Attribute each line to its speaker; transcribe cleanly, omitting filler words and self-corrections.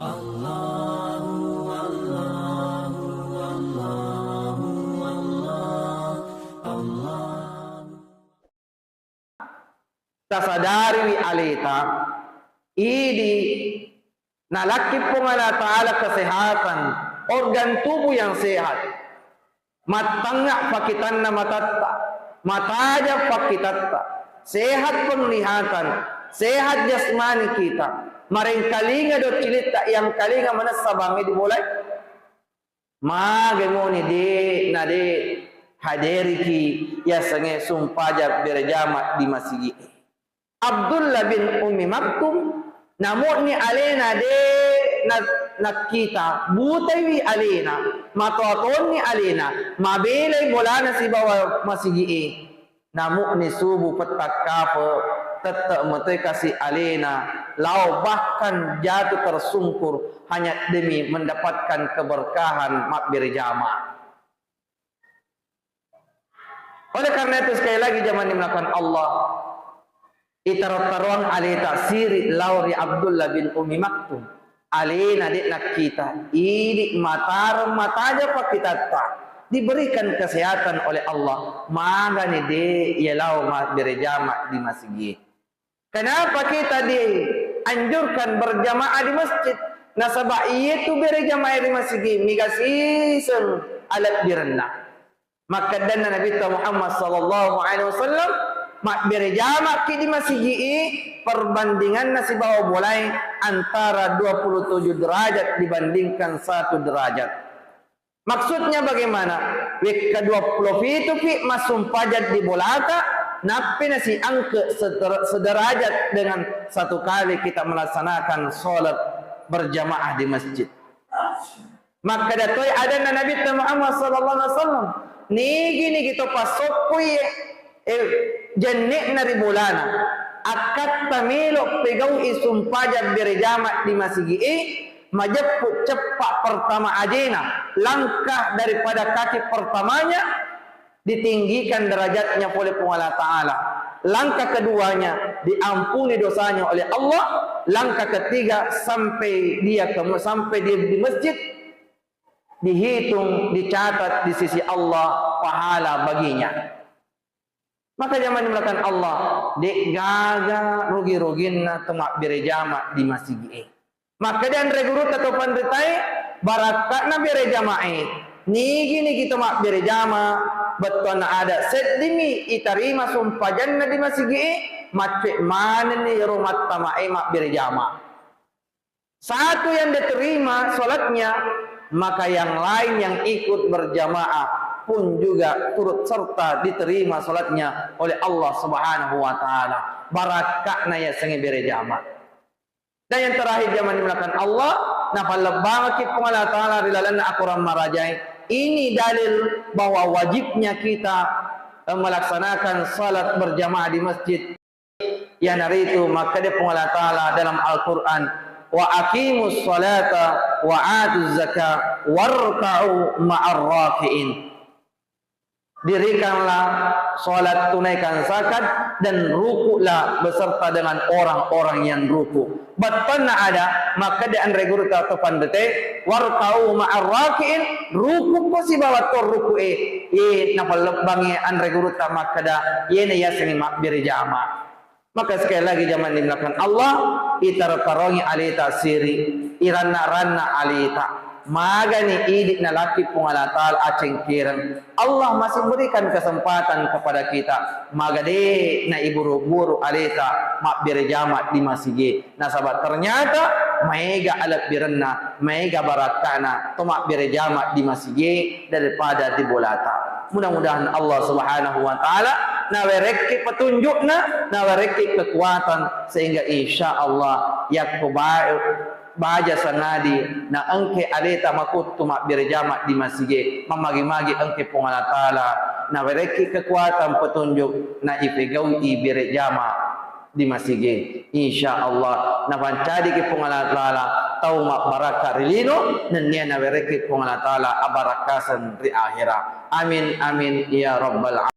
Speaker 1: Tasadari wi alita idi nalakip po Allah Ta'ala kesehatan organ tubuh yang sehat, matangga pakitan na matatta, mataja pakitatta, sehat penglihatan, sehat jasmani kita, maring kalinga do cilita yang kalinga mana sabami dimulai magemoni de na de haderi ki ya sange sumpaja berjama di masjid Abdullah bin Ummi Maktum namun ni alena de nakita butay alena matoton ni alena mabelay bolana si bawa masigi namun ni subu petakapa tetap matoy kasi alena lau bahkan jatuh tersungkur hanya demi mendapatkan keberkahan makbir jama. Oleh karena itu sekali lagi zaman dimulakan Allah itarat-taruan alita siri lauri Abdullah bin Ummi Maktum alena dik nak kita ini matar mataja pak kita tak diberikan kesehatan oleh Allah maka ni de ialau berjamaah di masjid. Kenapa kita dianjurkan berjamaah di masjid? Nasabah itu berjamaah di masjid migasisen alat direndah. Maka dan Nabi Muhammad sallallahu alaihi wasallam mak berjamaah di masjid perbandingan nasi bawa mulai antara 27 derajat dibandingkan 1 derajat. Maksudnya bagaimana? Wek ke-20 itu fi masum pajat di bolata napi nasi angke sederajat dengan satu kali kita melaksanakan solat berjamaah di masjid. Maka datoi ada Nabi Muhammad sallallahu alaihi wasallam nigi ni kita pasokui jennek nari bulana akat tamilo pegau isum pajak berjamaah di masjid majaput cepat pertama ajena langkah daripada kaki pertamanya ditinggikan derajatnya oleh Allah Ta'ala, langkah keduanya diampuni dosanya oleh Allah, langkah ketiga sampai dia di masjid dihitung dicatat di sisi Allah pahala baginya. Maka zaman dimulakan Allah dek gaga rugi-ruginna temak berjamaah di masjid. Maka dan regurut atau pandai barakatna berjamaah nigi ni kita mak berjamaah betul ada sedimi itarima sumpajanna di masjid macet mana ni rumah tamai mak berjamaah satu yang diterima solatnya maka yang lain yang ikut berjamaah pun juga turut serta diterima solatnya oleh Allah Subhanahu wa taala barakatna ya sangi berjamaah. Dan yang terakhir zaman dimulakan Allah nafal lebang ki Allah Ta'ala rilalana akuram marajai. Ini dalil bahwa wajibnya kita melaksanakan salat berjamaah di masjid. Yang dari itu maka dia Allah Ta'ala dalam Al-Quran wa aqimus salata wa atuz zakah warka'u ma'ar raki'in. Dirikanlah salat, tunaikan zakat dan rukuklah beserta dengan orang-orang yang ruku. Betul ada maka dan regur atau pandete warkau ma'ar rakiin ruku posi bawa tor ruku nafal lebangi an regur maka da yene ya seni mak berjamaah. Maka sekali lagi zaman dimulakan Allah itar karongi alita siri irana-rana alita magani idik na laki Allah Ta'ala aceng kirang Allah masih berikan kesempatan kepada kita magade na iburu-buru alita mak berjamaah di masjid nasabah ternyata maiga alat birenna maiga barakana to mak berjamaah di masjid daripada di bolata. Mudah-mudahan Allah Subhanahu wa taala nawereki petunjukna nawereki kekuatan sehingga insyaallah yakuba'u baja sanadi na angke aleta makut tumak berjamaah di masjid mamagi-magi angke Allah Ta'ala na bereki kekuatan petunjuk na ipegawi berjamaah di masjid insyaallah na pancadi ke Allah Ta'ala tau mak baraka rilino nan niya na bereki Allah Ta'ala abarakasan ri akhirah amin amin ya rabbal